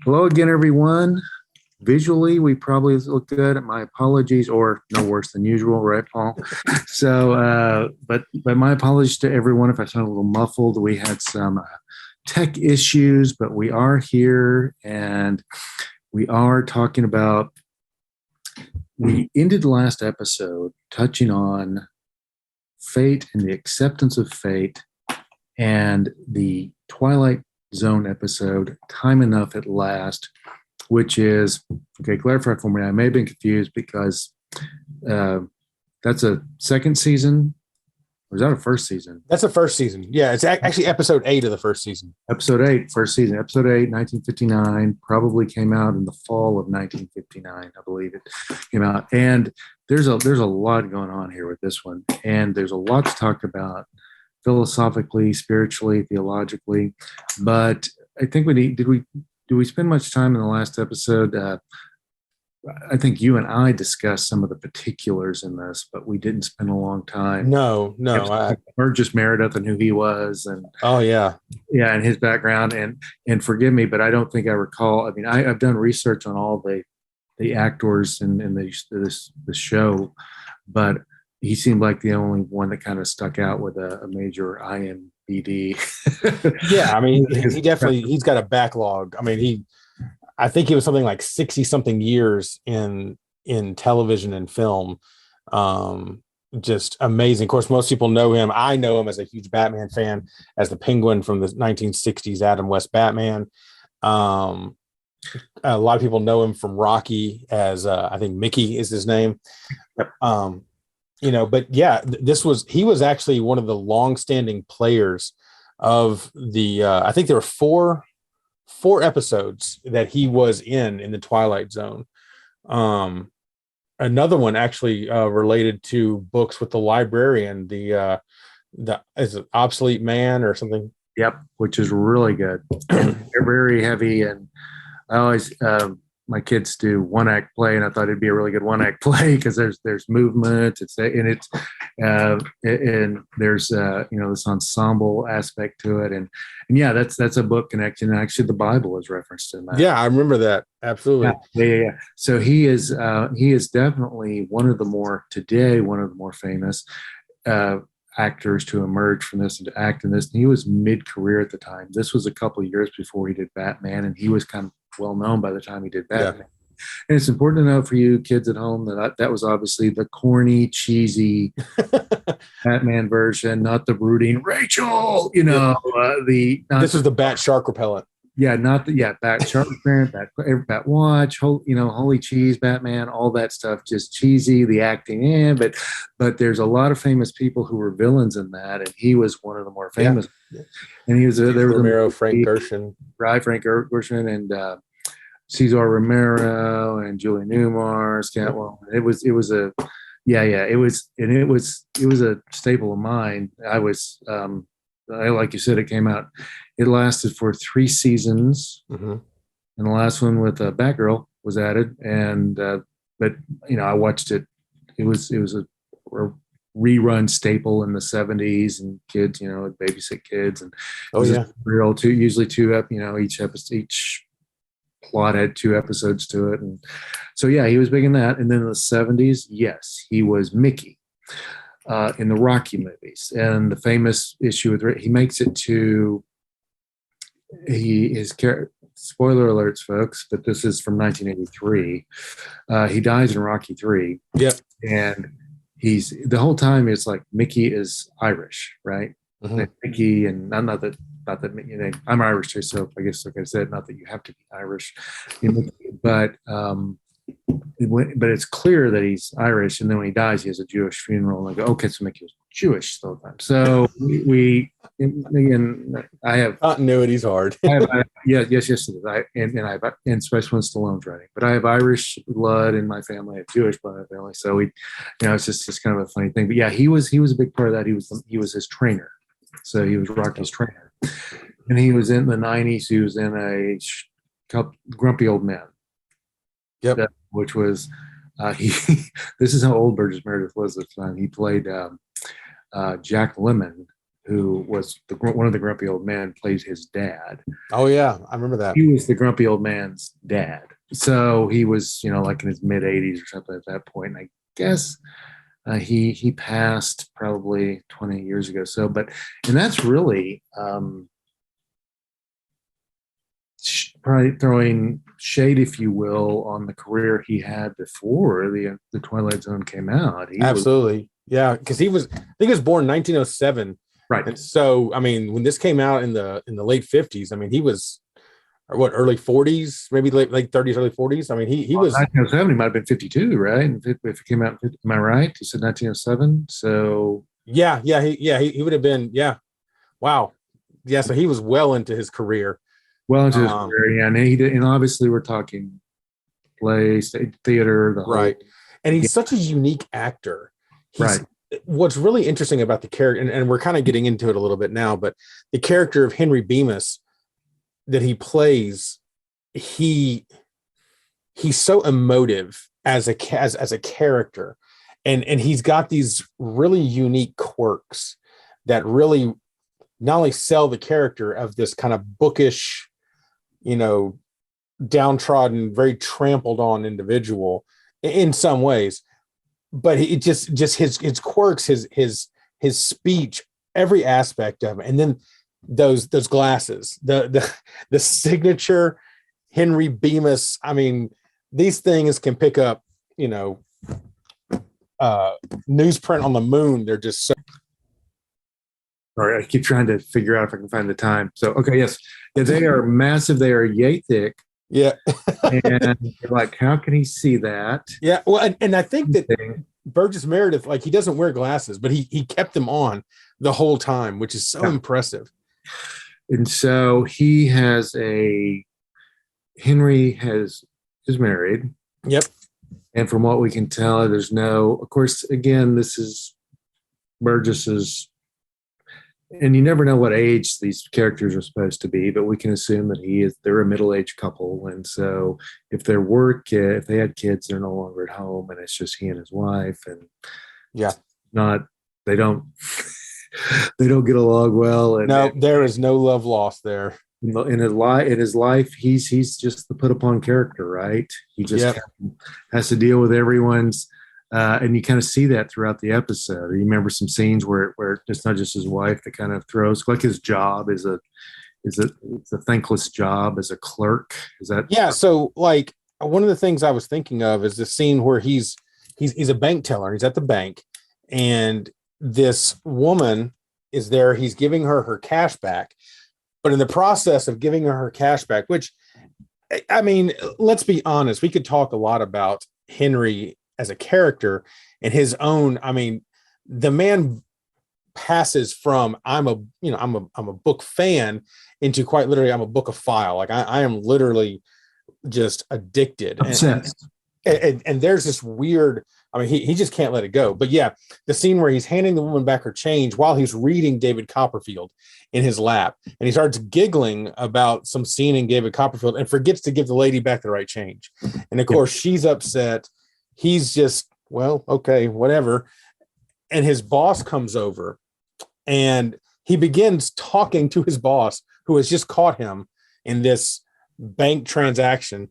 Hello again, everyone. Visually, we probably look good. My apologies, or no worse than usual, right, Paul? But my apologies to everyone if I sound a little muffled. We had some tech issues, but we are here and we are talking about. We ended the last episode touching on fate and the acceptance of fate, and the Twilight Zone episode, Time Enough at Last, which is, okay, clarify for me, I may have been confused because that's a second season, or is that a first season? That's the first season. Yeah, it's actually episode 8 of the first season. Episode 8, first season. Episode 8, 1959, probably came out in the fall of 1959, I believe it came out. And there's a lot going on here with this one. And there's a lot to talk about philosophically, spiritually, theologically. But I think did we spend much time in the last episode? I think you and I discussed some of the particulars in this, but we didn't spend a long time. No. Burgess Meredith and who he was, and and his background. And forgive me, but I don't think I recall. I mean, I've done research on all the actors in this show, but he seemed like the only one that kind of stuck out with a major IMDb. Yeah, I mean, he's got a backlog. I mean, I think he was something like 60 something years in television and film. Just amazing. Of course, most people know him. I know him as a huge Batman fan, as the Penguin from the 1960s Adam West Batman. A lot of people know him from Rocky as I think Mickey is his name. But yeah, he was actually one of the long-standing players of the I think there were four episodes that he was in the Twilight Zone. Another one actually related to books with the librarian, the is it Obsolete Man or something? Yep, which is really good. And they're very heavy, and I always my kids do one act play, and I thought it'd be a really good one act play because there's movement, and there's this ensemble aspect to it, and yeah, that's a book connection. And actually, the Bible is referenced in that. Yeah, I remember that absolutely. Yeah. So he is definitely one of the more famous actors to emerge from this and to act in this. And he was mid-career at the time. This was a couple of years before he did Batman, and he was kind of well known by the time he did Batman. Yeah. And it's important to know for you kids at home that was obviously the corny, cheesy Batman version, not the brooding Rachel. This is the Bat Shark repellent. Yeah, Bat Shark repellent, Bat Watch, Holy Cheese, Batman, all that stuff, just cheesy. The acting, but there's a lot of famous people who were villains in that, and he was one of the more famous. Yeah. And he was Romero, Frank Gershon, right? Frank Gershon and Cesar Romero and Julie Newmar, Scatwell. It was a staple of mine. Like you said, it came out. It lasted for 3 seasons, and the last one with Batgirl was added. And but I watched it. It was a rerun staple in the 70s, and kids, would babysit kids, and usually 2 up. Each plot had 2 episodes to it, and so yeah, he was big in that. And then in the 70s, yes, he was Mickey. In the Rocky movies, and the famous issue with he makes it to spoiler alerts, folks, but this is from 1983. He dies in Rocky 3. Yep. And he's the whole time it's like Mickey is Irish, right? Mm-hmm. Mickey, and not that I'm Irish too, so I guess like I said, not that you have to be Irish, but it's clear that he's Irish, and then when he dies, he has a Jewish funeral. And I go, okay, so Mickey was Jewish the whole time. So I have continuity's hard. Yes, it is. I have, and especially when Stallone's writing. But I have Irish blood in my family. I have Jewish blood in my family. So it's just kind of a funny thing. But yeah, he was a big part of that. He was his trainer. So he was Rocky's trainer, and he was in the 90s. He was in a Grumpy Old Men. Yep. Which was this is how old Burgess Meredith was at the time. He played Jack Lemmon who was one of the grumpy old men, plays his dad. Oh yeah, I remember that. He was the grumpy old man's dad. So he was, like in his mid 80s or something at that point. And I guess he passed probably 20 years ago. So, and that's really probably throwing shade, if you will, on the career he had before the Twilight Zone came out. Absolutely. Yeah, because I think he was born in 1907. Right. And so, I mean, when this came out in the late 50s, I mean, he was early 40s, maybe late 30s, early 40s. I mean, he was 1907. He might have been 52, right? If it came out, am I right? You said 1907. So he would have been. Yeah, wow. Yeah, so he was well into his career. Well into his career, yeah, and he did, and obviously we're talking plays, theater, right. And he's such a unique actor. Right. What's really interesting about the character, and we're kind of getting into it a little bit now, but the character of Henry Bemis that he plays, he's so emotive as a character, and he's got these really unique quirks that really not only sell the character of this kind of bookish, downtrodden, very trampled on individual in some ways, but he just his quirks, his speech, every aspect of it. And then those glasses, the signature Henry Bemis. I mean, these things can pick up, newsprint on the moon. They're just so. All right, I keep trying to figure out if I can find the time. So, okay, yes, they are massive. They are yay thick. Yeah. And you're like, how can he see that? Yeah. Well, and I think that Burgess Meredith, like, he doesn't wear glasses, but he kept them on the whole time, which is so impressive. And so Henry is married. Yep. And from what we can tell, there's of course, again, this is Burgess's. And you never know what age these characters are supposed to be, but we can assume that they're a middle-aged couple. And so if they had kids, they're no longer at home and it's just he and his wife. And they don't get along well. And there is no love lost there. In his life, he's just the put upon character, right? He just has to deal with everyone's. And you kind of see that throughout the episode. You remember some scenes where it's not just his wife that kind of throws, like his job is a thankless job as a clerk. Is that? Yeah. So like one of the things I was thinking of is the scene where he's a bank teller. He's at the bank and this woman is there. He's giving her cash back, but in the process of giving her cash back, which, I mean, let's be honest, we could talk a lot about Henry as a character and his own. I mean, the man passes from I'm a book fan into quite literally I'm a bookophile. Like I am literally just addicted. And there's this weird. I mean, he just can't let it go. But yeah, the scene where he's handing the woman back her change while he's reading David Copperfield in his lap, and he starts giggling about some scene in David Copperfield and forgets to give the lady back the right change. And of course, she's upset. He's just, well, okay, whatever. And his boss comes over and he begins talking to his boss who has just caught him in this bank transaction.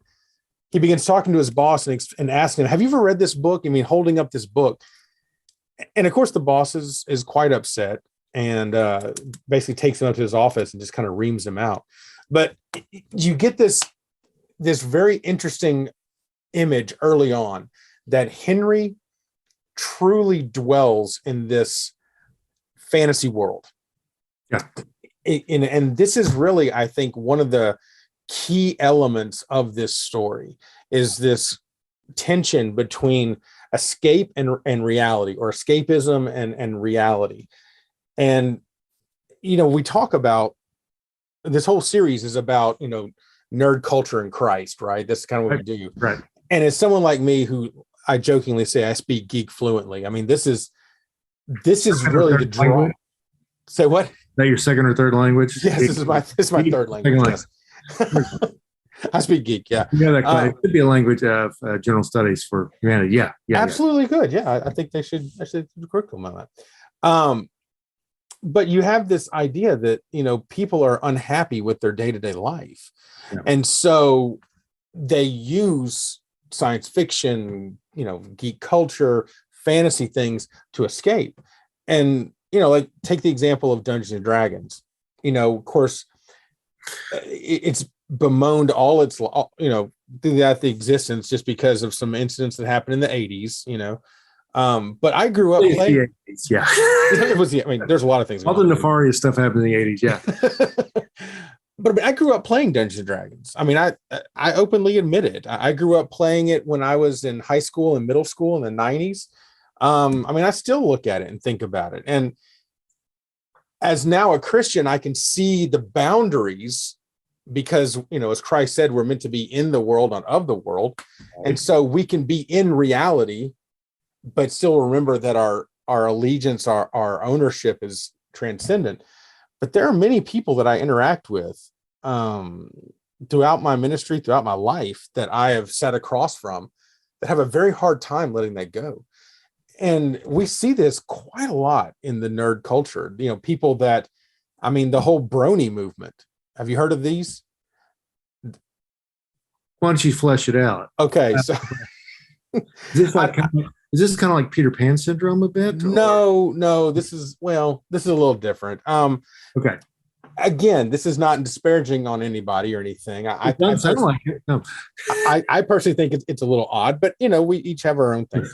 He begins talking to his boss and asking him, have you ever read this book? I mean, holding up this book. And of course, the boss is quite upset and basically takes him up to his office and just kind of reams him out. But you get this very interesting image early on that Henry truly dwells in this fantasy world. Yeah. And this is really, I think, one of the key elements of this story is this tension between escape and reality, or escapism and reality. And, we talk about this whole series is about, nerd culture and Christ, right? That's kind of what we do. Right. And as someone like me who I jokingly say I speak geek fluently. I mean, this is really the draw. Language? Say what? Is that your second or third language? Yes, this is my third language. Yes. I speak geek. Yeah. Yeah, it could be a language of general studies for humanity. Yeah. Absolutely good. Yeah, I think they should do curriculum on that. but you have this idea that, people are unhappy with their day-to-day life. Yeah. And so they use science fiction, geek culture, fantasy things to escape. And, like take the example of Dungeons and Dragons. Of course, it's bemoaned all its, throughout the existence just because of some incidents that happened in the 80s, but I grew up playing. The 80s, yeah. It was, there's a lot of things. All the nefarious stuff happened in the 80s, yeah. But I grew up playing Dungeons and Dragons. I openly admit it. I grew up playing it when I was in high school and middle school in the 90s. I still look at it and think about it. And as now a Christian, I can see the boundaries because, as Christ said, we're meant to be in the world, not of the world. Right. And so we can be in reality, but still remember that our allegiance, our ownership is transcendent. But there are many people that I interact with throughout my ministry, throughout my life, that I have sat across from that have a very hard time letting that go. And we see this quite a lot in the nerd culture, people that, the whole brony movement. Have you heard of these? Why don't you flesh it out? Okay. So is this kind of like Peter Pan syndrome a bit? No, this is a little different. Okay. Again, this is not disparaging on anybody or anything. I like it. No. I personally think it's a little odd, but we each have our own thing.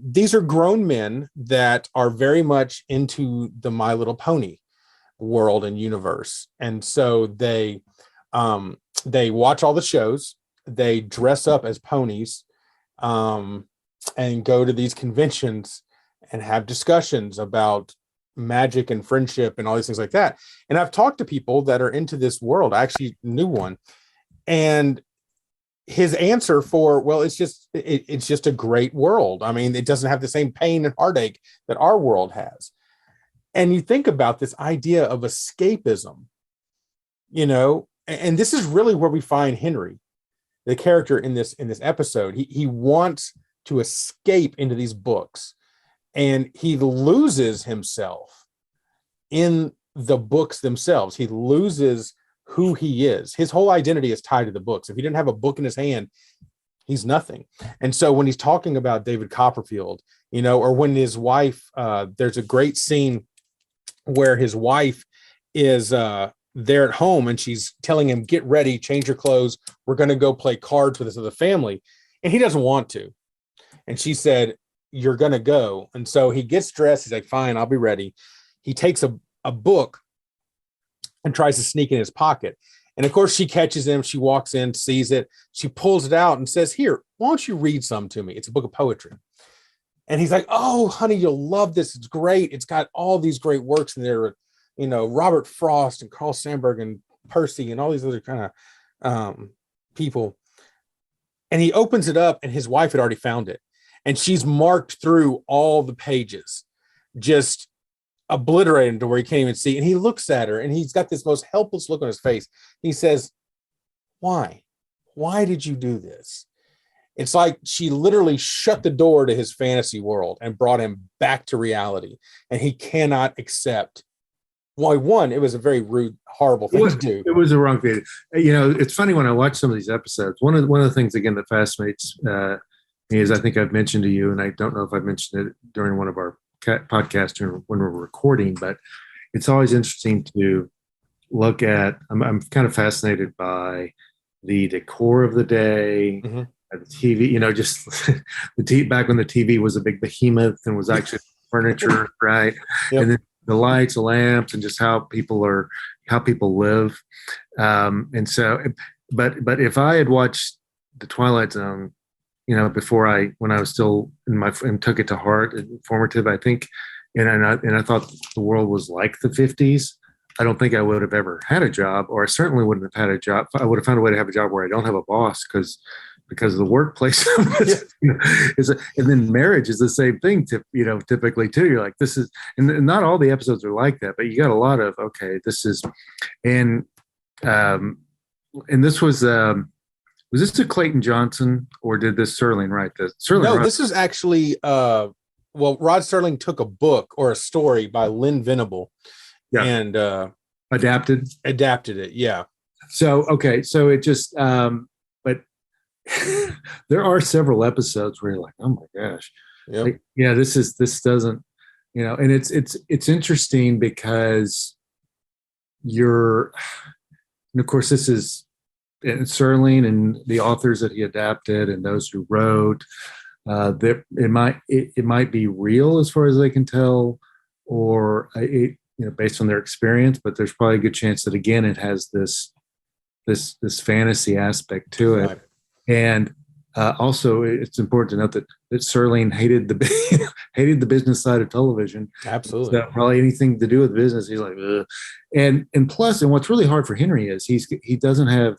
These are grown men that are very much into the My Little Pony world and universe, and so they watch all the shows. They dress up as ponies, and go to these conventions and have discussions about magic and friendship and all these things like that. And I've talked to people that are into this world. I actually knew one, and his answer for, well, it's just a great world. It doesn't have the same pain and heartache that our world has. And you think about this idea of escapism, and this is really where we find Henry, the character in this episode. He wants to escape into these books, and he loses himself in the books themselves. He loses who he is. His whole identity is tied to the books. If he didn't have a book in his hand, he's nothing. And so when he's talking about David Copperfield, or when his wife, there's a great scene where his wife is there at home and she's telling him, get ready, change your clothes. We're going to go play cards with this other family. And he doesn't want to. And she said, you're going to go. And so he gets dressed. He's like, fine, I'll be ready. He takes a book and tries to sneak in his pocket. And of course she catches him. She walks in, sees it. She pulls it out and says, here, why don't you read some to me? It's a book of poetry. And he's like, oh, honey, you'll love this. It's great. It's got all these great works in there. Robert Frost and Carl Sandburg and Percy and all these other kind of people. And he opens it up and his wife had already found it. And she's marked through all the pages, just obliterated to where he can't even see. And he looks at her and he's got this most helpless look on his face. He says, why? Why did you do this? It's like she literally shut the door to his fantasy world and brought him back to reality. And he cannot accept. Well, one, it was a very rude, horrible thing to do. It was a wrong thing. It's funny when I watch some of these episodes. One of the things, again, that fascinates me is, I think I've mentioned to you, and I don't know if I mentioned it during one of our podcasts when we're recording, but it's always interesting to look at. I'm kind of fascinated by the decor of the day, the TV. Just back when the TV was a big behemoth and was actually furniture, right? Yep. And then the lights, the lamps, and just how people live. And so, but if I had watched the Twilight Zone, when I was still and took it to heart and formative, I think, and I thought the world was like the 50s. I don't think I would have ever had a job, or I certainly wouldn't have had a job. I would have found a way to have a job where I don't have a boss because of the workplace. And then marriage is the same thing, typically too. You're like, this is, and not all the episodes are like that, but you got a lot of, okay, this is, and this was this to Clayton Johnson, or did this Serling write this? No, this is actually Rod Serling took a book or a story by Lynn Venable and adapted it. Yeah. So, okay. So it just, but there are several episodes where you're like, oh my gosh, like, yeah, this doesn't, and it's interesting because and of course this is Serling and the authors that he adapted and those who wrote, that it might be real as far as they can tell, or based on their experience, but there's probably a good chance that again it has this fantasy aspect to it. Right. And also it's important to note that Serling hated the business side of television. Absolutely. So probably anything to do with business, he's like, ugh. And plus, and what's really hard for Henry is he doesn't have,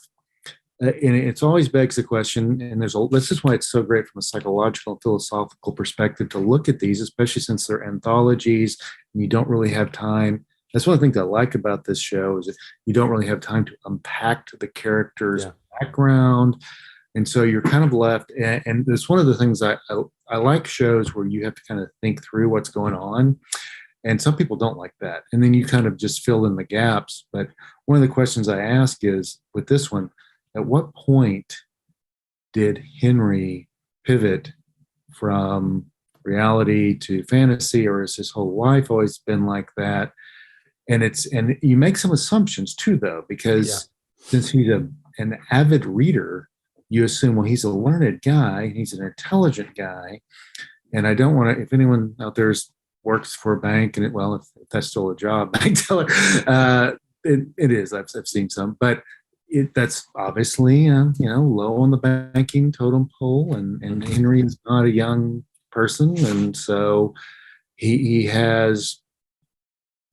and it's always begs the question, and this is why it's so great from a psychological and philosophical perspective to look at these, especially since they're anthologies and you don't really have time. That's one of the things I like about this show is that you don't really have time to unpack the character's background. And so you're kind of left, and it's one of the things I like shows where you have to kind of think through what's going on. And some people don't like that. And then you kind of just fill in the gaps. But one of the questions I ask is, with this one, at what point did Henry pivot from reality to fantasy, or has his whole life always been like that? And you make some assumptions too, though, because since he's an avid reader, you assume, well, he's a learned guy, he's an intelligent guy. And I don't want to, if anyone out there works for a bank, and if that's still a job, bank teller, it is. I've seen some, but that's obviously low on the banking totem pole, and Henry is not a young person, and so he has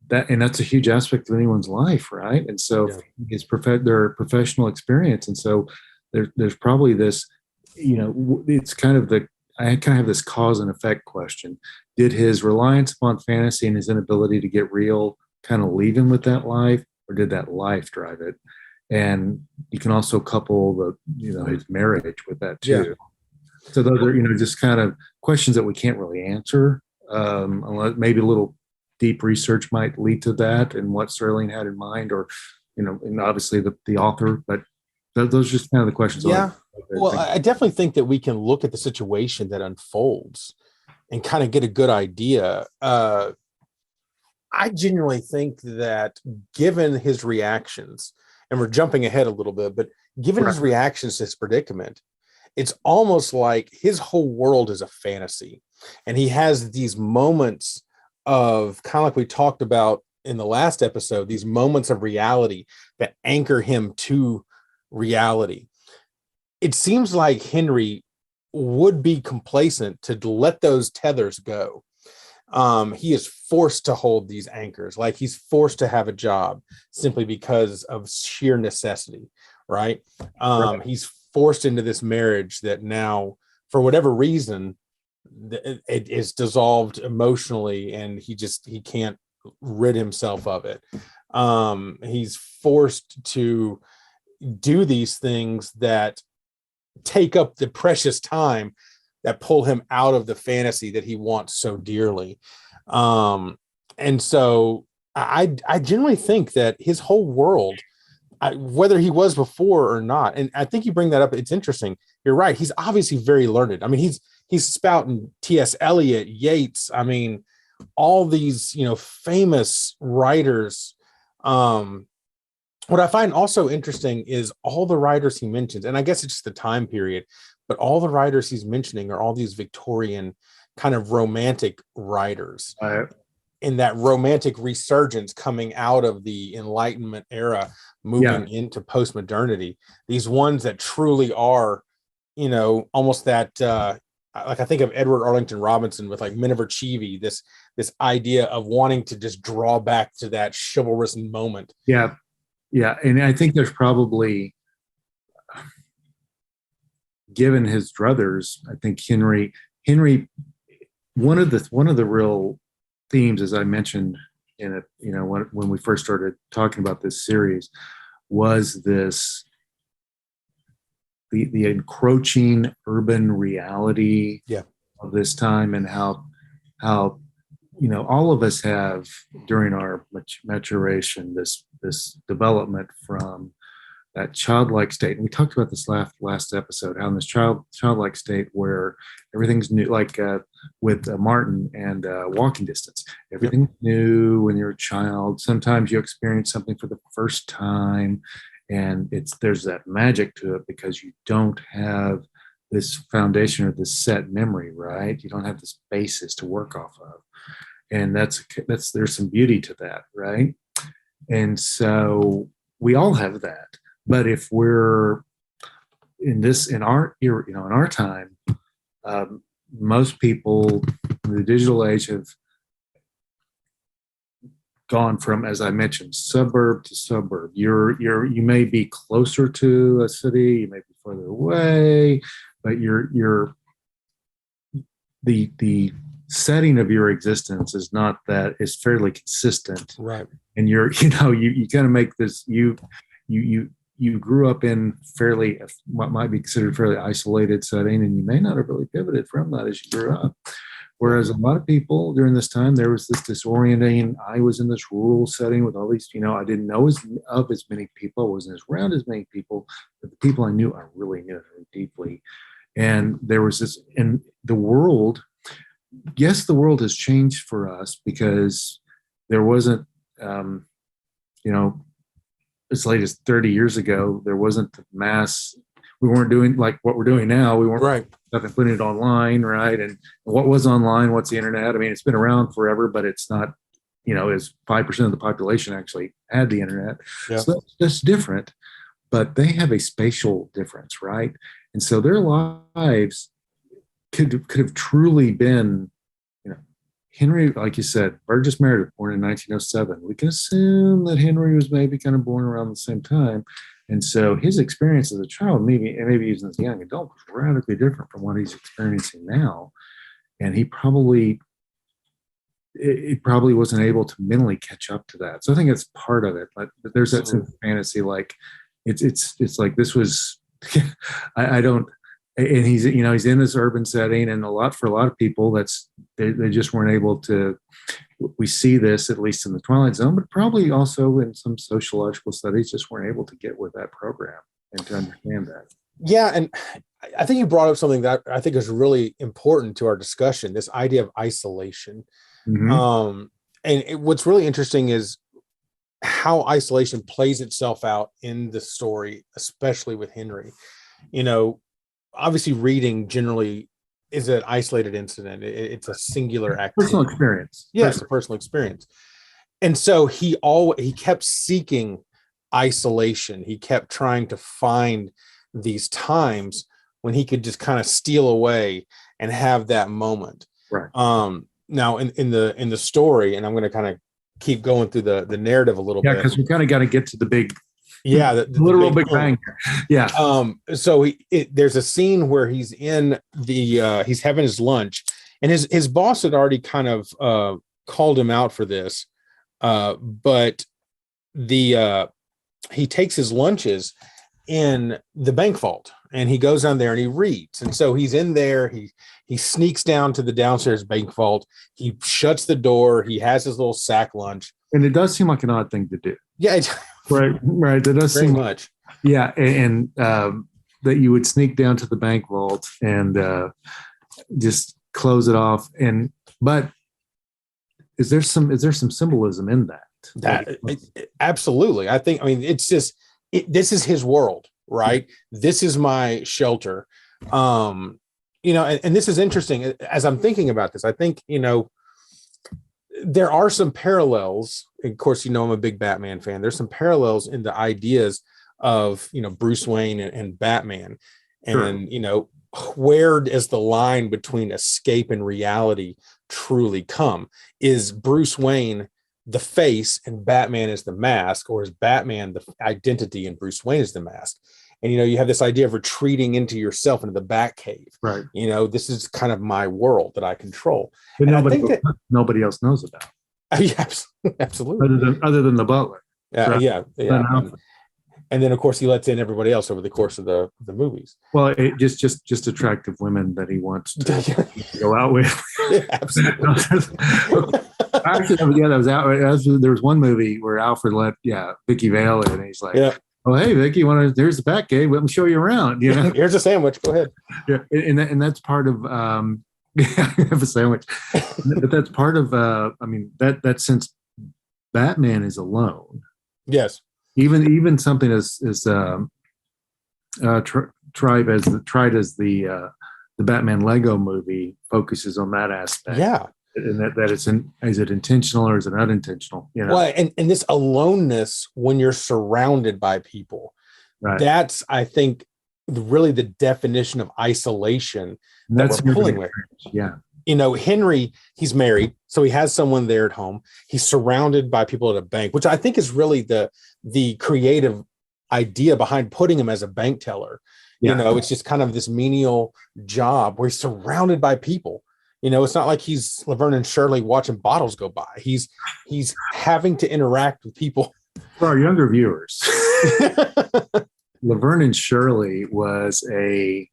that, and that's a huge aspect of anyone's life, right? And so their professional experience, and so there's probably this, it's kind of I kind of have this cause and effect question. Did his reliance upon fantasy and his inability to get real kind of leave him with that life, or did that life drive it? And you can also couple his marriage with that too. Yeah. So those are, just kind of questions that we can't really answer. Unless maybe a little deep research might lead to that and what Serling had in mind, or, and obviously the author, but those are just kind of the questions. Yeah. Well, I definitely think that we can look at the situation that unfolds and kind of get a good idea. I genuinely think that given his reactions, and we're jumping ahead a little bit, but given his reactions to his predicament, it's almost like his whole world is a fantasy. And he has these moments of, kind of like we talked about in the last episode, these moments of reality that anchor him to reality. It seems like Henry would be complacent to let those tethers go. He is forced to hold these anchors, like he's forced to have a job simply because of sheer necessity, right? He's forced into this marriage that now, for whatever reason, it is dissolved emotionally, and he can't rid himself of it. He's forced to do these things that take up the precious time that pull him out of the fantasy that he wants so dearly. And so I generally think that his whole world, whether he was before or not, and I think you bring that up, it's interesting. You're right. He's obviously very learned. I mean, he's spouting T.S. Eliot, Yeats. I mean, all these, famous writers. What I find also interesting is all the writers he mentions, and I guess it's just the time period, but all the writers he's mentioning are all these Victorian kind of romantic writers. In that romantic resurgence coming out of the Enlightenment era, moving into postmodernity, these ones that truly are, almost that, like I think of Edward Arlington Robinson with like Men of Cheevy, this idea of wanting to just draw back to that chivalrous moment. Yeah. Yeah. And I think there's probably, given his druthers, I think Henry, one of the real themes, as I mentioned in it, when we first started talking about this series, was this the encroaching urban reality of this time, and how how, all of us have during our maturation, this development from that childlike state. And we talked about this last episode, how in this childlike state where everything's new, like with Martin and Walking Distance, everything's new when you're a child. Sometimes you experience something for the first time, and there's that magic to it because you don't have this foundation or this set memory, right? You don't have this basis to work off of, and there's some beauty to that, right? And so we all have that. But if we're in our era, in our time, most people in the digital age have gone from, as I mentioned, suburb to suburb. You may be closer to a city, you may be further away, but the setting of your existence is fairly consistent, right? And you kind of make this you grew up in fairly, what might be considered fairly isolated setting, and you may not have really pivoted from that as you grew up. Whereas a lot of people during this time, there was this disorienting. I was in this rural setting with all these, I didn't know as many people, I wasn't around as many people, but the people I knew, I really knew very deeply. And there was this, in the world, yes, the world has changed for us because there wasn't, as late as 30 years ago, there wasn't the mass. We weren't doing like what we're doing now. We weren't right. Putting it online, right? And what was online? What's the internet? I mean, it's been around forever, but it's not, as 5% of the population actually had the internet. Yeah. So that's different, but they have a spatial difference, right? And so their lives could have truly been, Henry, like you said, Burgess Meredith, born in 1907. We can assume that Henry was maybe kind of born around the same time. And so his experience as a child, maybe even as a young adult, was radically different from what he's experiencing now. And he probably wasn't able to mentally catch up to that. So I think it's part of it. But there's that sense of fantasy, like it's like this was, I don't. And he's in this urban setting, and for a lot of people, they just weren't able to. We see this at least in the Twilight Zone, but probably also in some sociological studies, just weren't able to get with that program and to understand that. Yeah, and I think you brought up something that I think is really important to our discussion: this idea of isolation. Mm-hmm. What's really interesting is how isolation plays itself out in the story, especially with Henry. Obviously reading generally is an isolated incident. It's a singular activity. Personal experience. Yes, a personal experience. And so he kept seeking isolation. He kept trying to find these times when he could just kind of steal away and have that moment. Right. Now in the story, and I'm going to kind of keep going through the narrative a little bit. Yeah, because we kind of got to get to the big the literal big bang. Yeah. So there's a scene where he's in he's having his lunch, and his boss had already kind of called him out for this, but he takes his lunches in the bank vault, and he goes down there and he reads. And so he's in there. He sneaks down to the downstairs bank vault. He shuts the door. He has his little sack lunch. And it does seem like an odd thing to do. Yeah. Right. That does very seem much. Yeah, and that you would sneak down to the bank vault and just close it off. But is there some symbolism in that? Absolutely. It's just this is his world, right? This is my shelter. And this is interesting. As I'm thinking about this, I think there are some parallels. Of course, I'm a big Batman fan. There's some parallels in the ideas of, Bruce Wayne and Batman. And, Sure. Where does the line between escape and reality truly come? Is Bruce Wayne the face and Batman is the mask, or is Batman the identity and Bruce Wayne is the mask? And, you have this idea of retreating into yourself, into the Batcave. Right. This is kind of my world that I control. But nobody else knows about. Yeah, absolutely. Other than the butler. Yeah. And then of course he lets in everybody else over the course of the movies. Well, it just attractive women that he wants to go out with. Yeah, absolutely. Actually, that was out. There was one movie where Alfred let Vicky Vale in, and he's like, "Oh, hey, Vicky, there's the Batcave. Let me show you around. You know, here's a sandwich. Go ahead." Yeah, and that's part of have a sandwich, but that's part of. I mean that since Batman is alone. Yes. Even something as tried as the Batman Lego movie focuses on that aspect. Yeah. And that is it intentional or is it unintentional? You know? Well, and this aloneness when you're surrounded by people, right. That's, I think, really the definition of isolation that we're pulling with. Yeah. You know, Henry, he's married, so he has someone there at home. He's surrounded by people at a bank, which I think is really the creative idea behind putting him as a bank teller. Yeah. You know, it's just kind of this menial job where he's surrounded by people. You know, it's not like he's Laverne and Shirley watching bottles go by. He's having to interact with people. For our younger viewers, Laverne and Shirley was we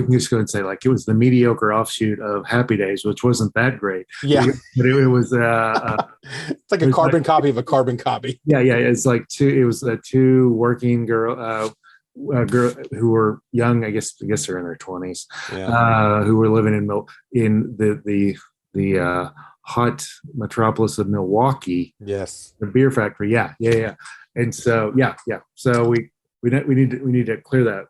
can just go and say like it was the mediocre offshoot of Happy Days, which wasn't that great. Yeah, but it was it's like a carbon copy of a carbon copy. Yeah, it's like two working girl who were young. I guess they're in their 20s. Yeah. Who were living in the hot metropolis of Milwaukee. Yes, the beer factory. Yeah. And so so we need to clear that.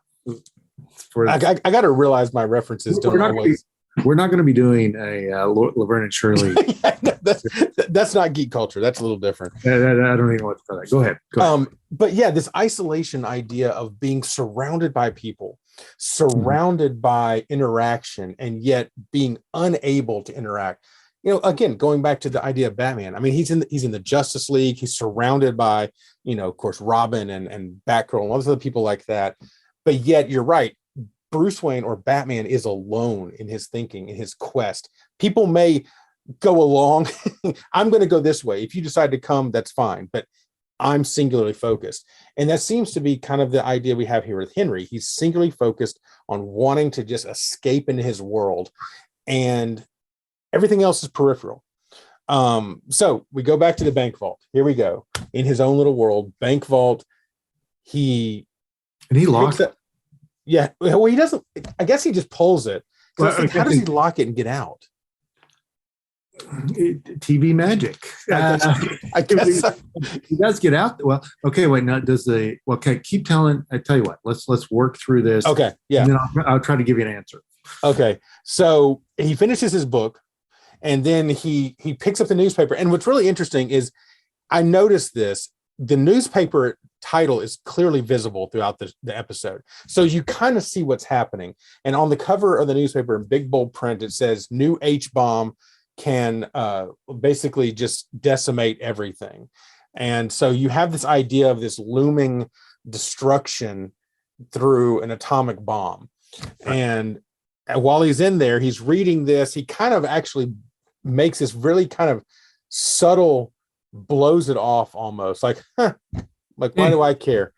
I got to realize my references don't always. We're not going to be doing a Laverne and Shirley. That's not geek culture. That's a little different. I don't even know what to call that. Go ahead. But yeah, this isolation idea of being surrounded by people, surrounded by interaction, and yet being unable to interact. You know, again, going back to the idea of Batman. I mean, he's in the Justice League. He's surrounded by, you know, of course, Robin and Batgirl and all those other people like that. But yet, you're right. Bruce Wayne or Batman is alone in his thinking, in his quest. People may go along. I'm going to go this way. If you decide to come, that's fine. But I'm singularly focused. And that seems to be kind of the idea we have here with Henry. He's singularly focused on wanting to just escape into his world. And everything else is peripheral. So we go back to the bank vault. Here we go. In his own little world, bank vault. He locked it. Yeah. Well, he doesn't. I guess he just pulls it. Well, how does he lock it and get out? TV magic. I guess he does get out. Well, okay. Wait. Now, keep telling. I tell you what. Let's work through this. Okay. Yeah. And then I'll try to give you an answer. Okay. So he finishes his book, and then he picks up the newspaper. And what's really interesting is, I noticed this. The newspaper title is clearly visible throughout the episode. So you kind of see what's happening. And on the cover of the newspaper in big bold print, it says new H-bomb can basically just decimate everything. And so you have this idea of this looming destruction through an atomic bomb. And while he's in there, he's reading this. He kind of actually makes this really kind of subtle, blows it off almost like, like, why do I care?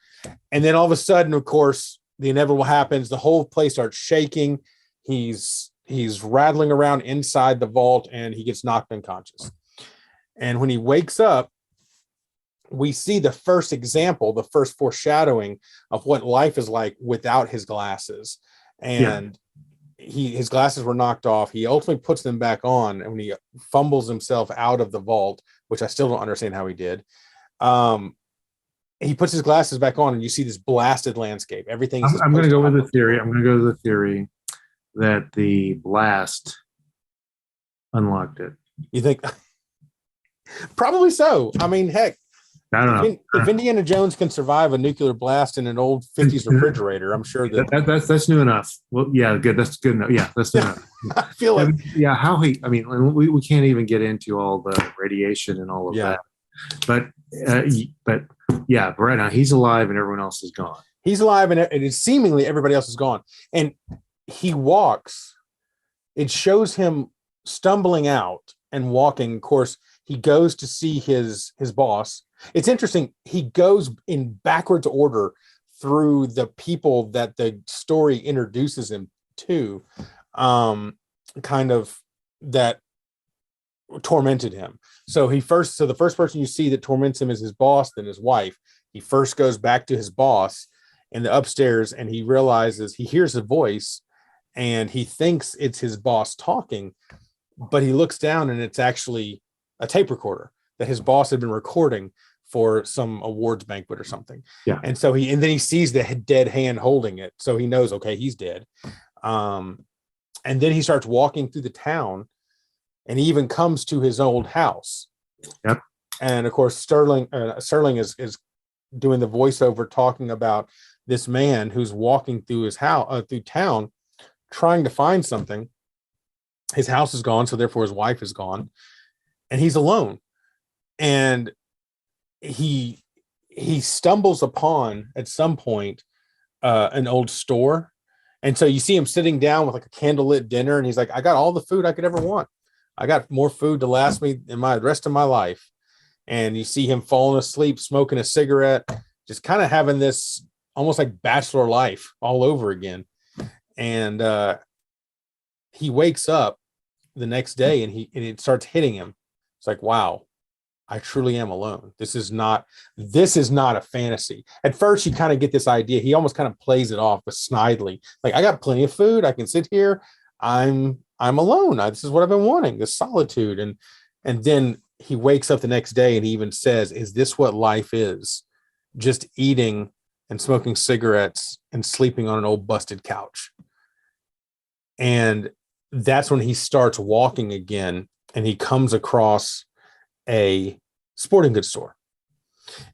And then all of a sudden, of course, the inevitable happens. The whole place starts shaking. He's rattling around inside the vault, and he gets knocked unconscious. And when he wakes up, we see the first example, the first foreshadowing of what life is like without his glasses. And his glasses were knocked off. He ultimately puts them back on, and when he fumbles himself out of the vault, which I still don't understand how he did, he puts his glasses back on, and you see this blasted landscape. Everything. I'm going to go with the theory. I'm going to go to the theory that the blast unlocked it. You think? Probably so. I mean, heck, I don't know. If Indiana Jones can survive a nuclear blast in an old 50s refrigerator, I'm sure that's new enough. Well, yeah, good. That's good enough. Yeah, that's new enough. I feel like, how I mean, we can't even get into all the radiation and all of that. But right now he's alive and everyone else is gone. He's alive and it is seemingly everybody else is gone. And he walks. It shows him stumbling out and walking. Of course, he goes to see his boss. It's interesting. He goes in backwards order through the people that the story introduces him to, kind of that tormented him. So the first person you see that torments him is his boss, then his wife. He first goes back to his boss in the upstairs, and he realizes he hears a voice, and he thinks it's his boss talking, but he looks down and it's actually a tape recorder that his boss had been recording for some awards banquet or something. Yeah. And so then he sees the dead hand holding it. So he knows, okay, he's dead. And then he starts walking through the town, and he even comes to his old house. Yep. And of course, Sterling is doing the voiceover, talking about this man who's walking through his house, through town, trying to find something. His house is gone, so therefore his wife is gone, and he's alone. And he stumbles upon at some point an old store. And so you see him sitting down with like a candlelit dinner, and he's like, I got all the food I could ever want. I got more food to last me in the rest of my life. And you see him falling asleep, smoking a cigarette, just kind of having this almost like bachelor life all over again. And he wakes up the next day, and it starts hitting him. It's like, wow, I truly am alone. This is not a fantasy. At first, you kind of get this idea. He almost kind of plays it off, but snidely. Like, I got plenty of food. I can sit here. I'm alone. This is what I've been wanting, this solitude. And then he wakes up the next day, and he even says, is this what life is? Just eating and smoking cigarettes and sleeping on an old busted couch. And that's when he starts walking again, and he comes across a sporting goods store.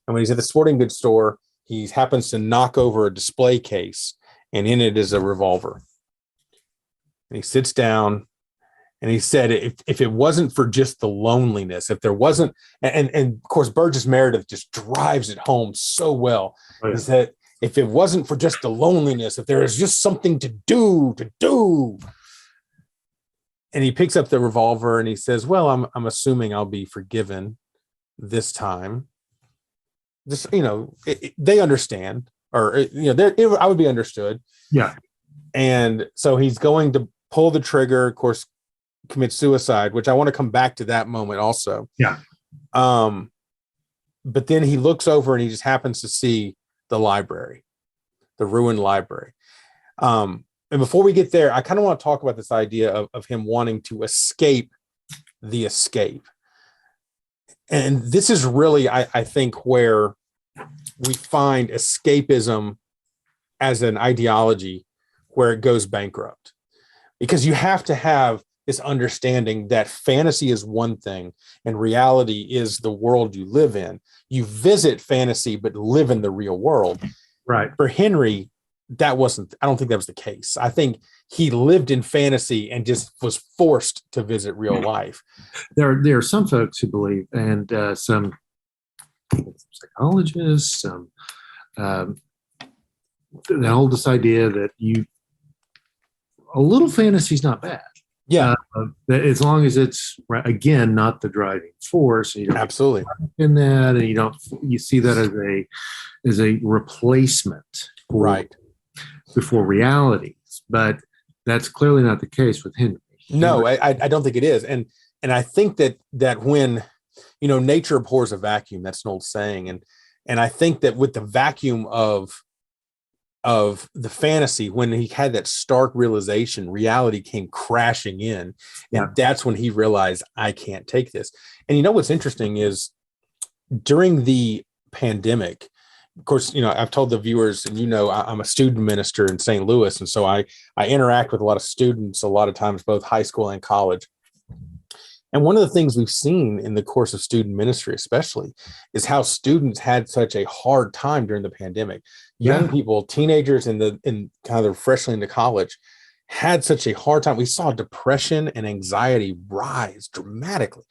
And when he's at the sporting goods store, he happens to knock over a display case, and in it is a revolver. And he sits down, and he said, if it wasn't for just the loneliness, if there wasn't, and of course, Burgess Meredith just drives it home so well. Oh, yeah. He said, if it wasn't for just the loneliness, if there is just something to do. And he picks up the revolver, and he says, well, I'm assuming I'll be forgiven this time. Just, they understand, or, I would be understood. Yeah. And so he's going to pull the trigger, of course, commit suicide, which I want to come back to that moment also. Yeah. But then he looks over, and he just happens to see the library, the ruined library. And before we get there, I kind of want to talk about this idea of him wanting to escape the escape. And this is really, I think, where we find escapism as an ideology where it goes bankrupt. Because you have to have this understanding that fantasy is one thing and reality is the world you live in. You visit fantasy, but live in the real world. Right. For Henry, I don't think that was the case. I think he lived in fantasy and just was forced to visit real life. There are some folks who believe, and some psychologists, that hold this idea that a little fantasy is not bad. Yeah. As long as it's, again, not the driving force. You don't absolutely in that, and you see that as a replacement. Right. Before realities, but that's clearly not the case with Henry. No, I don't think it is, and I think that when nature abhors a vacuum, that's an old saying, and I think that with the vacuum of the fantasy, when he had that stark realization, reality came crashing in, and that's when he realized, I can't take this. And what's interesting is during the pandemic. Of course, I've told the viewers, and I'm a student minister in St. Louis. And so I interact with a lot of students, a lot of times, both high school and college. And one of the things we've seen in the course of student ministry, especially, is how students had such a hard time during the pandemic. Young people, teenagers in kind of freshly into college, had such a hard time. We saw depression and anxiety rise dramatically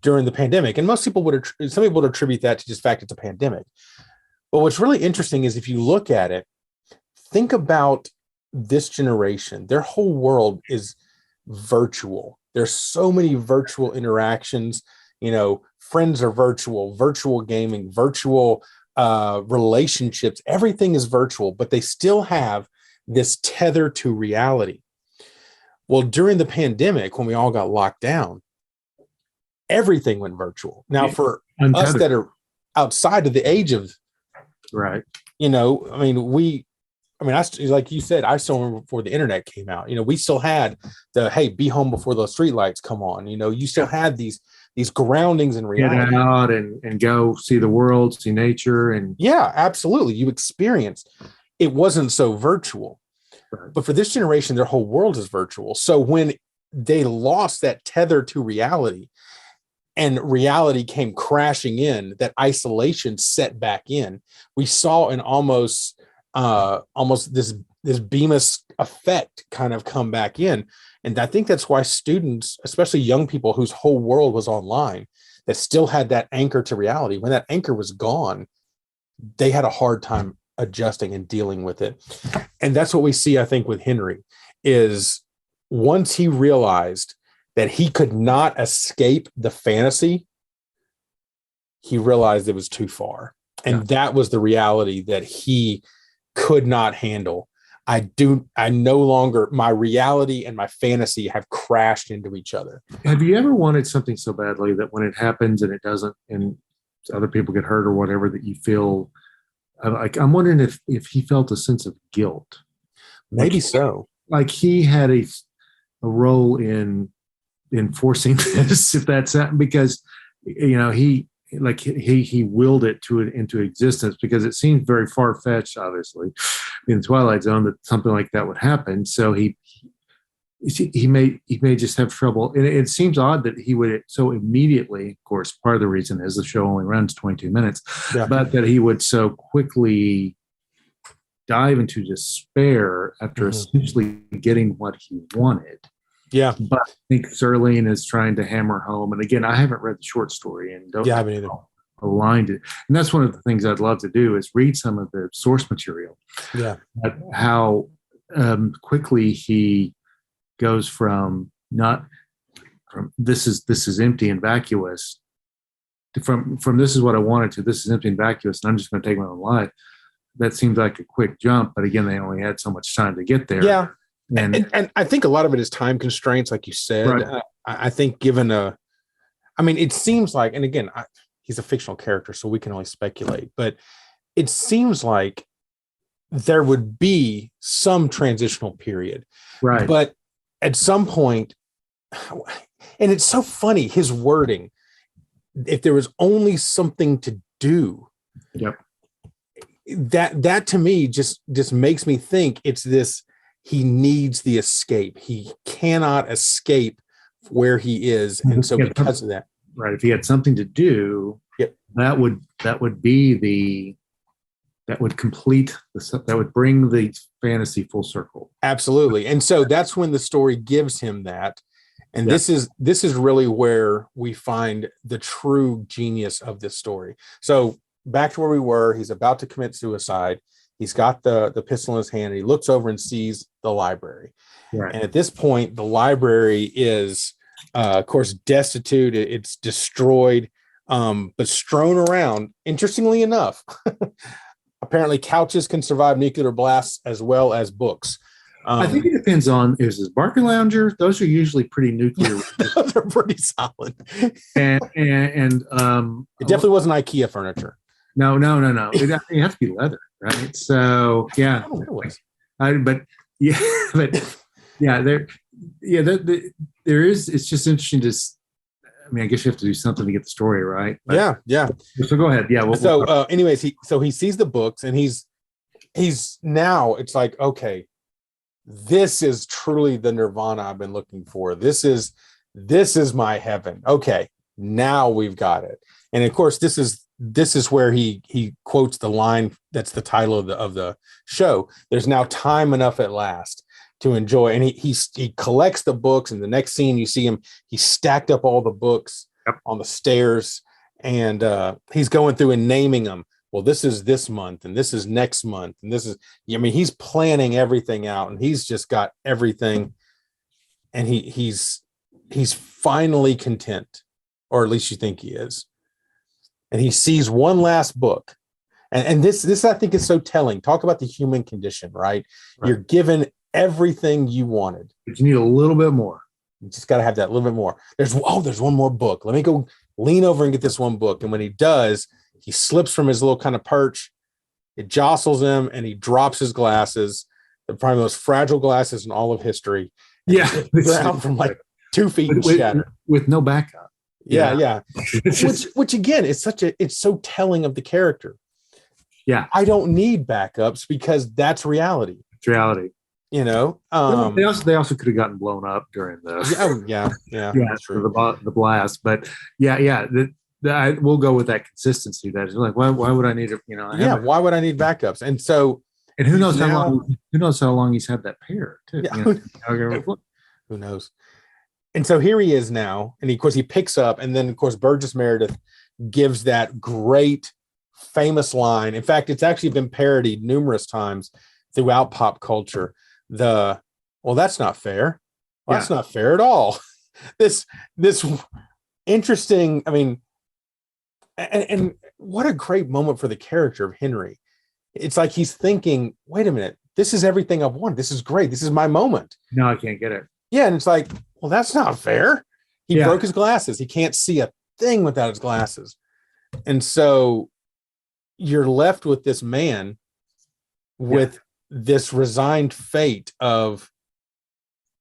during the pandemic. And some people would attribute that to just the fact it's a pandemic. But what's really interesting is if you look at it, think about this generation. Their whole world is virtual. There's so many virtual interactions. friends are virtual gaming, virtual relationships, everything is virtual, but they still have this tether to reality. Well, during the pandemic, when we all got locked down, everything went virtual. Now, for us that are outside of the age of, right. Like you said, I still remember before the internet came out, we still had hey, be home before those street lights come on. You still had these groundings in reality. Get out and go see the world, see nature. And yeah, absolutely. You experienced, it wasn't so virtual. Right. But for this generation, their whole world is virtual. So when they lost that tether to reality and reality came crashing in, that isolation set back in, we saw an almost this Bemis effect kind of come back in. And I think that's why students, especially young people whose whole world was online, that still had that anchor to reality, when that anchor was gone, they had a hard time adjusting and dealing with it. And that's what we see, I think, with Henry, is once he realized that he could not escape the fantasy, he realized it was too far. And that was the reality that he could not handle. I no longer, my reality and my fantasy have crashed into each other. Have you ever wanted something so badly that when it happens and it doesn't, and other people get hurt or whatever, that you feel like, I'm wondering if he felt a sense of guilt. Maybe so. Like he had a role in forcing this, if that's that, because, he willed it into existence, because it seems very far-fetched, obviously, in Twilight Zone, that something like that would happen. So he may just have trouble. And it seems odd that he would so immediately, of course, part of the reason is the show only runs 22 minutes, but that he would so quickly dive into despair after essentially getting what he wanted. Yeah. But I think Serling is trying to hammer home. And again, I haven't read the short story and don't haven't either. Aligned it. And that's one of the things I'd love to do, is read some of the source material. Yeah. How quickly he goes from this is empty and vacuous, from this is what I wanted to this is empty and vacuous, and I'm just going to take my own life. That seems like a quick jump, but again, they only had so much time to get there. Yeah. And I think a lot of it is time constraints, like you said. Right. I think it seems like, and again, he's a fictional character, so we can only speculate, but it seems like there would be some transitional period. Right. But at some point, and it's so funny, his wording, if there was only something to do, yep, that to me just makes me think it's this, he needs the escape. He cannot escape where he is. And so because of that. Right. If he had something to do, that would complete that would bring the fantasy full circle. Absolutely. And so that's when the story gives him that. And this is really where we find the true genius of this story. So back to where we were, he's about to commit suicide. He's got the pistol in his hand, and he looks over and sees the library. Right. And at this point, the library is, of course, destitute. It's destroyed, but strewn around. Interestingly enough, apparently couches can survive nuclear blasts as well as books. I think it depends on, is this Barker Lounger? Those are usually pretty nuclear. Those are pretty solid. And it definitely wasn't IKEA furniture. No. It has to be leather, right? So yeah, there is. It's just interesting to. I guess you have to do something to get the story right. But, yeah. So go ahead. Yeah. Anyways, he sees the books, and he's now, it's like, okay, this is truly the nirvana I've been looking for. This is my heaven. Okay, now we've got it. And of course, this is where he quotes the line that's the title of the show. There's now time enough at last to enjoy. And he collects the books, and the next scene you see him, he stacked up all the books on the stairs, and he's going through and naming them. Well, this is this month, and this is next month, and this is, he's planning everything out, and he's just got everything, and he's finally content, or at least you think he is. And he sees one last book. And this I think is so telling. Talk about the human condition, right? You're given everything you wanted. But you need a little bit more. You just got to have that little bit more. There's one more book. Let me go lean over and get this one book. And when he does, he slips from his little kind of perch. It jostles him and he drops his glasses, the probably most fragile glasses in all of history. Yeah. Down from like 2 feet and shattered. With no backup. Yeah. which again, it's so telling of the character. Yeah. I don't need backups because that's reality. It's reality. You know, they also could have gotten blown up during the that's true. the blast. But we'll go with that consistency. That is like, why would I need it? You know, why would I need backups? And so, and who knows how long he's had that pair too? Yeah. You know? Who knows? And so here he is now, and of course he picks up, and then of course Burgess Meredith gives that great, famous line. In fact, it's actually been parodied numerous times throughout pop culture. That's not fair. Well, that's not fair at all. This interesting, I mean, and what a great moment for the character of Henry. It's like he's thinking, wait a minute, this is everything I've wanted. This is great. This is my moment. No, I can't get it. Yeah. And it's like, well, that's not fair. He broke his glasses. He can't see a thing without his glasses. And so you're left with this man with this resigned fate of,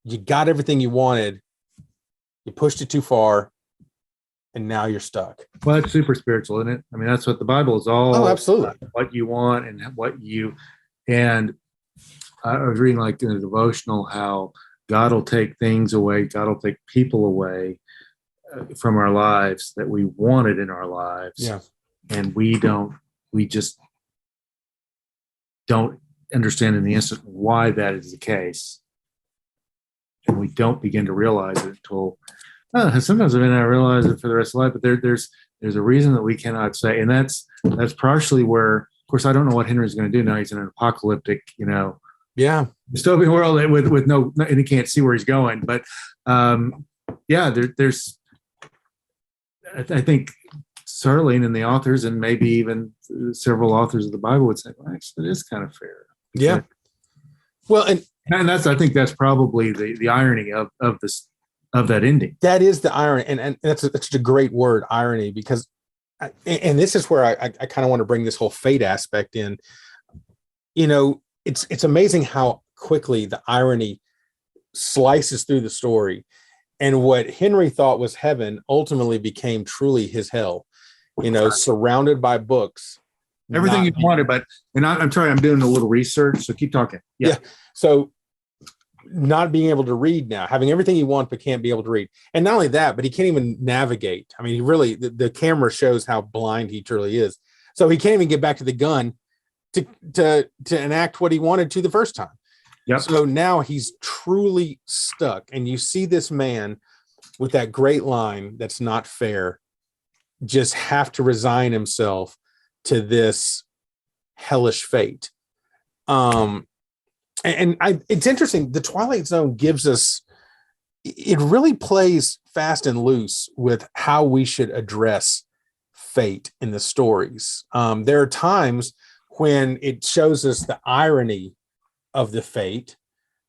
you got everything you wanted, you pushed it too far, and now you're stuck. Well, it's super spiritual, isn't it? I mean, that's what the Bible is all. Oh, absolutely. What you want and and I was reading like in a devotional how God will take things away, God will take people away from our lives that we wanted in our lives. Yeah. And we just don't understand in the instant why that is the case. And we don't begin to realize it until sometimes I may not realize it for the rest of life, but there's a reason that we cannot say. And that's partially where, of course, I don't know what Henry's going to do now. He's in an apocalyptic, dystopian world with no, and he can't see where he's going. But there's, I think Sarlene and the authors, and maybe even several authors of the Bible would say, well, actually, it is kind of fair. Yeah. Well, and I think that's probably the irony of that ending. That is the irony, and that's a great word, irony, because, and this is where I kind of want to bring this whole fate aspect in. It's amazing how quickly the irony slices through the story, and what Henry thought was heaven ultimately became truly his hell. Surrounded by books, everything you wanted, and I'm sorry, I'm doing a little research, so keep talking. Yeah. So not being able to read now, having everything you want, but can't be able to read. And not only that, but he can't even navigate. I mean, he really, the camera shows how blind he truly is. So he can't even get back to the gun to enact what he wanted to the first time. Yep. So now he's truly stuck. And you see this man with that great line, that's not fair, just have to resign himself to this hellish fate. It's interesting. The Twilight Zone gives us, it really plays fast and loose with how we should address fate in the stories. There are times when it shows us the irony of the fate,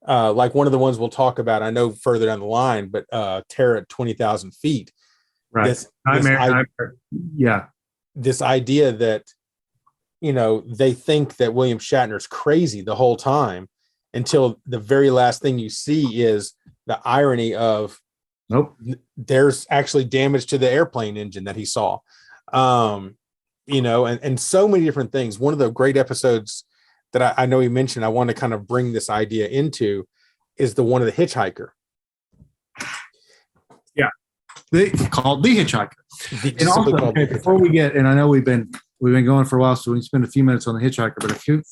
like one of the ones we'll talk about, I know further down the line, but Terror at 20,000 feet. Right. This idea that, they think that William Shatner's crazy the whole time, until the very last thing you see is the irony of, nope, there's actually damage to the airplane engine that he saw. And so many different things. One of the great episodes that I know he mentioned, I want to kind of bring this idea into, is the one of the hitchhiker. Yeah. Called The Hitchhiker. And also, before we get, and I know we've been going for a while, so we can spend a few minutes on The Hitchhiker, but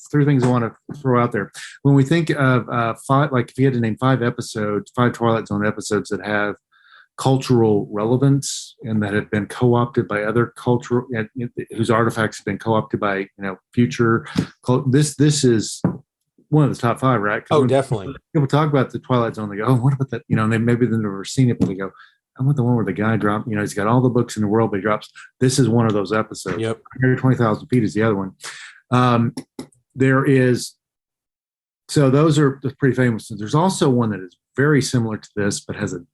three things I want to throw out there. When we think of five, like if you had to name five Twilight Zone episodes that have cultural relevance and that have been co-opted by other cultural, whose artifacts have been co-opted by, future, this is one of the top five, right? Oh, definitely. People talk about the Twilight Zone, they go, oh, what about that? And maybe they've never seen it, but they go, I want the one where the guy dropped, he's got all the books in the world, but he drops. This is one of those episodes. Yep. 120,000 feet is the other one. There is, so those are the pretty famous. There's also one that is very similar to this, but has a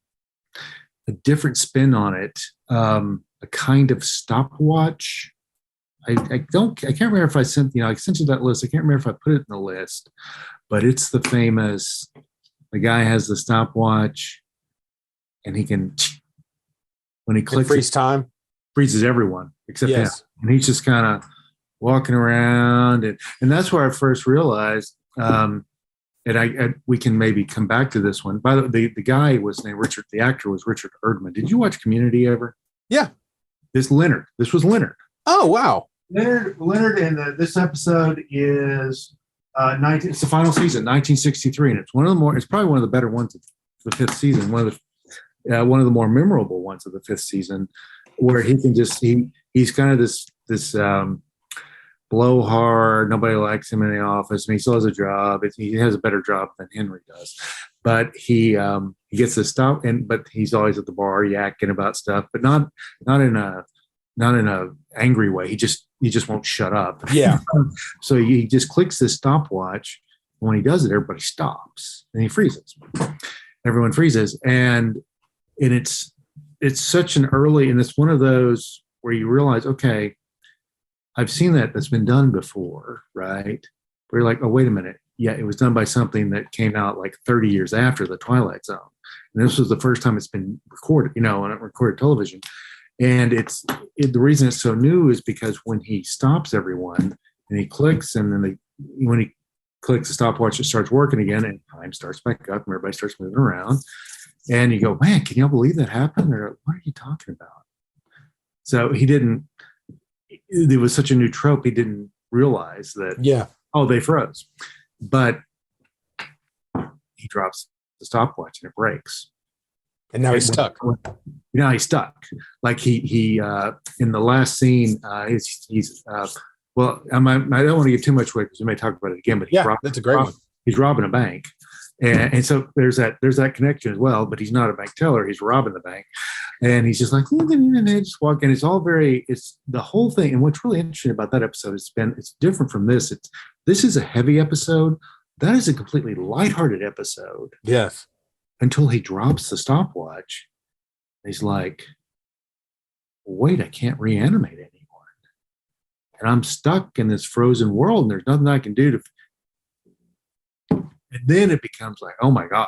different spin on it. A kind of stopwatch. I can't remember if I sent you that list. I can't remember if I put it in the list, but it's the famous, the guy has the stopwatch and he can, when he clicks, freeze time, freezes everyone except him. And he's just kind of walking around. And that's where I first realized, and we can maybe come back to this one. By the way, the guy was named Richard, the actor was Richard Erdman. Did you watch Community ever? Yeah. This was Leonard. Oh, wow. Leonard in this episode is it's the final season, 1963, and it's probably one of the better ones of the fifth season, one of the more memorable ones of the fifth season, where he can he's kind of this blowhard, nobody likes him in the office, and he still has a job. He has a better job than Henry does, but he gets to stop, but he's always at the bar yakking about stuff, but not in a angry way. He just won't shut up. Yeah. So he just clicks this stopwatch. When he does it, everybody stops and he freezes. Everyone freezes, and it's such an early, and it's one of those where you realize, okay, I've seen that's been done before, right? Where you're like, oh, wait a minute. Yeah, it was done by something that came out like 30 years after the Twilight Zone. And this was the first time it's been recorded, on recorded television. And the reason it's so new is because when he stops everyone and he clicks, and then when he clicks the stopwatch, it starts working again, and time starts back up, and everybody starts moving around. And you go, man, can y'all believe that happened? Or what are you talking about? So it was such a new trope, he didn't realize that. Yeah. Oh, they froze. But he drops the stopwatch and it breaks. And now he's stuck. Now he's stuck. Like he in the last scene, he's well, I don't want to give too much away because we may talk about it again. But that's a great one. He's robbing a bank, and so there's that connection as well. But he's not a bank teller; he's robbing the bank, and he's just like just walking. It's all it's the whole thing. And what's really interesting about that episode it's different from this. This is a heavy episode. That is a completely lighthearted episode. Yes. Until he drops the stopwatch. He's like, wait, I can't reanimate anyone. And I'm stuck in this frozen world, and there's nothing I can do to. And then it becomes like, oh my God.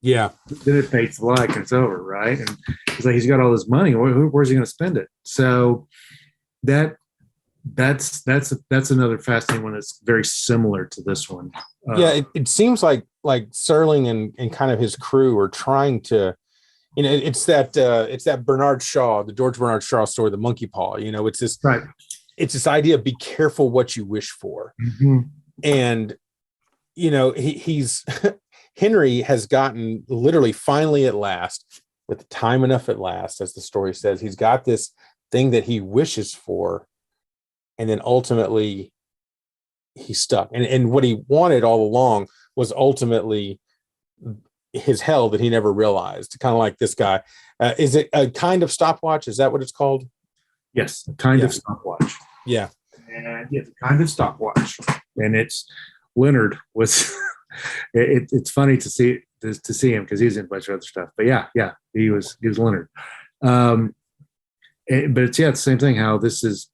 Yeah. Then it fades to black and it's over, right? And it's like he's got all this money. Where's he going to spend it? So that's another fascinating one that's very similar to this one. It seems like Serling and kind of his crew are trying to, it's that Bernard Shaw, the George Bernard Shaw story, the monkey paw. It's this right. It's this idea of be careful what you wish for, and he's Henry has gotten literally finally at last, with time enough at last, as the story says, he's got this thing that he wishes for. And then ultimately he's stuck. And what he wanted all along was ultimately his hell that he never realized, kind of like this guy. Is it a kind of stopwatch? Is that what it's called? Yes, a kind of stopwatch. Yeah. And it's a kind of stopwatch. And Leonard was, it's funny to see him because he's in a bunch of other stuff. But yeah, he was Leonard. But it's the same thing, how this is.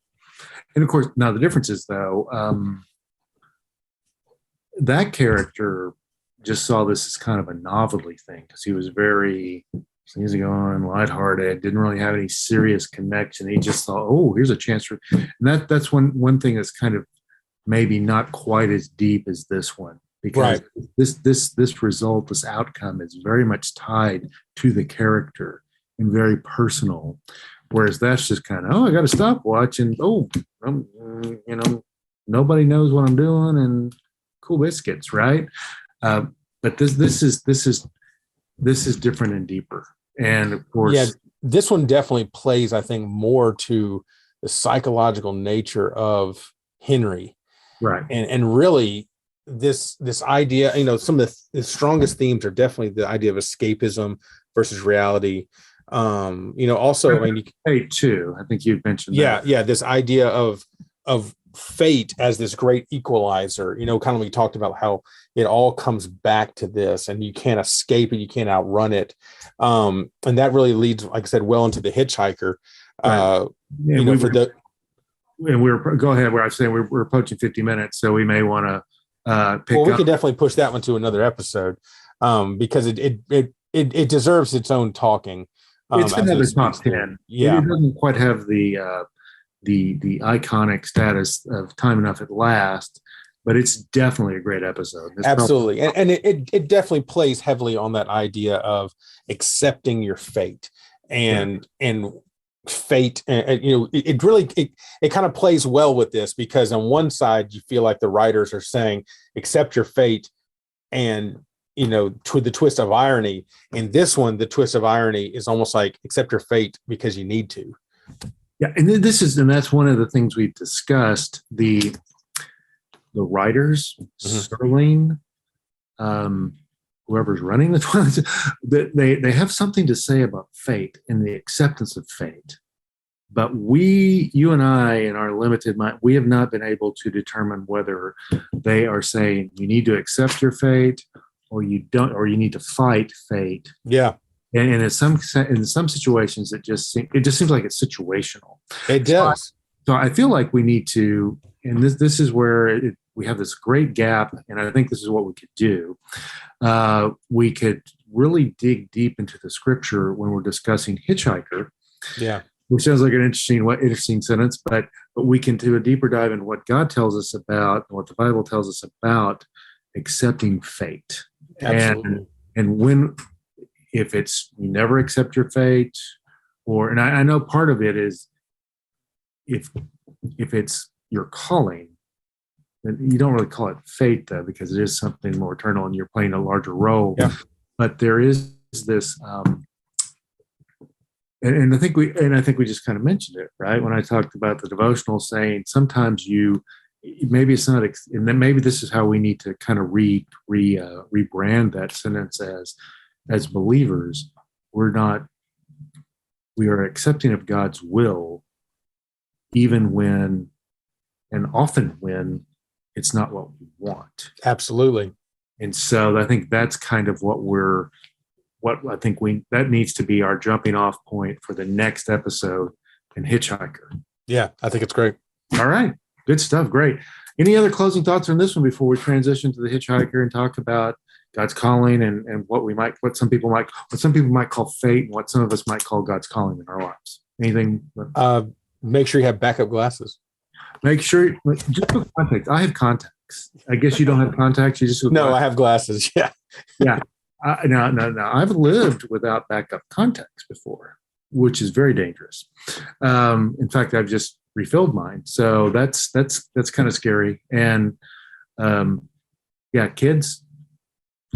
And of course, now the difference is, though, that character just saw this as kind of a novelty thing because he was very easygoing, lighthearted, didn't really have any serious connection. He just thought, oh, here's a chance for, and that's one thing that's kind of maybe not quite as deep as this one, because this result, this outcome is very much tied to the character and very personal. Whereas that's just kind of, I got to stop watching. Nobody knows what I'm doing, and cool biscuits, right? But this is different and deeper. And of course, this one definitely plays, I think, more to the psychological nature of Henry, right? And really, this idea, some of the strongest themes are definitely the idea of escapism versus reality. Also, I mean, Fate too. I think you've mentioned that. Yeah, this idea of fate as this great equalizer. Kind of we talked about how it all comes back to this, and you can't escape it, you can't outrun it. And that really leads, like I said, well into the Hitchhiker. Right. Go ahead. Where I'm saying we're approaching 50 minutes, so we may want to pick. Well, we could definitely push that one to another episode, because it deserves its own talking. It's another top 10. Yeah, it doesn't quite have the iconic status of Time Enough at Last, but it's definitely a great episode. Absolutely, and it definitely plays heavily on that idea of accepting your fate and fate. And it really kind of plays well with this, because on one side you feel like the writers are saying accept your fate, and to the twist of irony. In this one, the twist of irony is almost like accept your fate because you need to. Yeah, and that's one of the things we've discussed. The writers, Sterling, whoever's running the Twilight Zone, they have something to say about fate and the acceptance of fate. But you and I, in our limited mind, we have not been able to determine whether they are saying you need to accept your fate, or you don't, or you need to fight fate. Yeah. And in some situations, it just seems like it's situational. It does. So I feel like we need to, and this is where we have this great gap, and I think this is what we could do. We could really dig deep into the scripture when we're discussing Hitchhiker. Yeah. Which sounds like an interesting sentence, but we can do a deeper dive in what God tells us about, what the Bible tells us about accepting fate. Absolutely. And if it's you never accept your fate, and I know part of it is if it's your calling, then you don't really call it fate though, because it is something more eternal and you're playing a larger role. Yeah. But there is this, and I think we just kind of mentioned it, right? When I talked about the devotional, saying sometimes maybe it's not, and then maybe this is how we need to kind of rebrand that sentence as believers. We are accepting of God's will, even when, and often when, it's not what we want. Absolutely. And so I think that's kind of that needs to be our jumping off point for the next episode in Hitchhiker. Yeah, I think it's great. All right. Good stuff. Great. Any other closing thoughts on this one before we transition to the Hitchhiker and talk about God's calling and what some people might call fate, and what some of us might call God's calling in our lives? Anything? Make sure you have backup glasses. Make sure, just with contacts. I have contacts. I guess you don't have contacts. You just I have glasses. Yeah. Yeah. No. I've lived without backup contacts before, which is very dangerous. In fact, I've just refilled mine, so that's kind of scary. And kids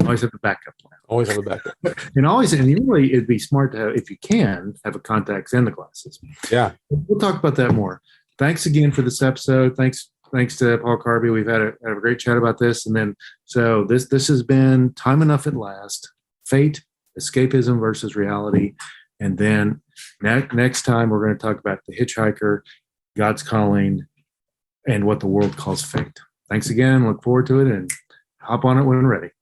always have a backup plan. Always have a backup, and it'd be smart to have, if you can, have a contacts and the glasses. Yeah, we'll talk about that more. Thanks again for this episode. Thanks to Paul Carby. We've had a great chat about this. And then, so this has been Time Enough at Last, Fate, Escapism versus Reality. And then next time, we're going to talk about the Hitchhiker, God's calling, and what the world calls fate. Thanks again. Look forward to it, and hop on it when ready.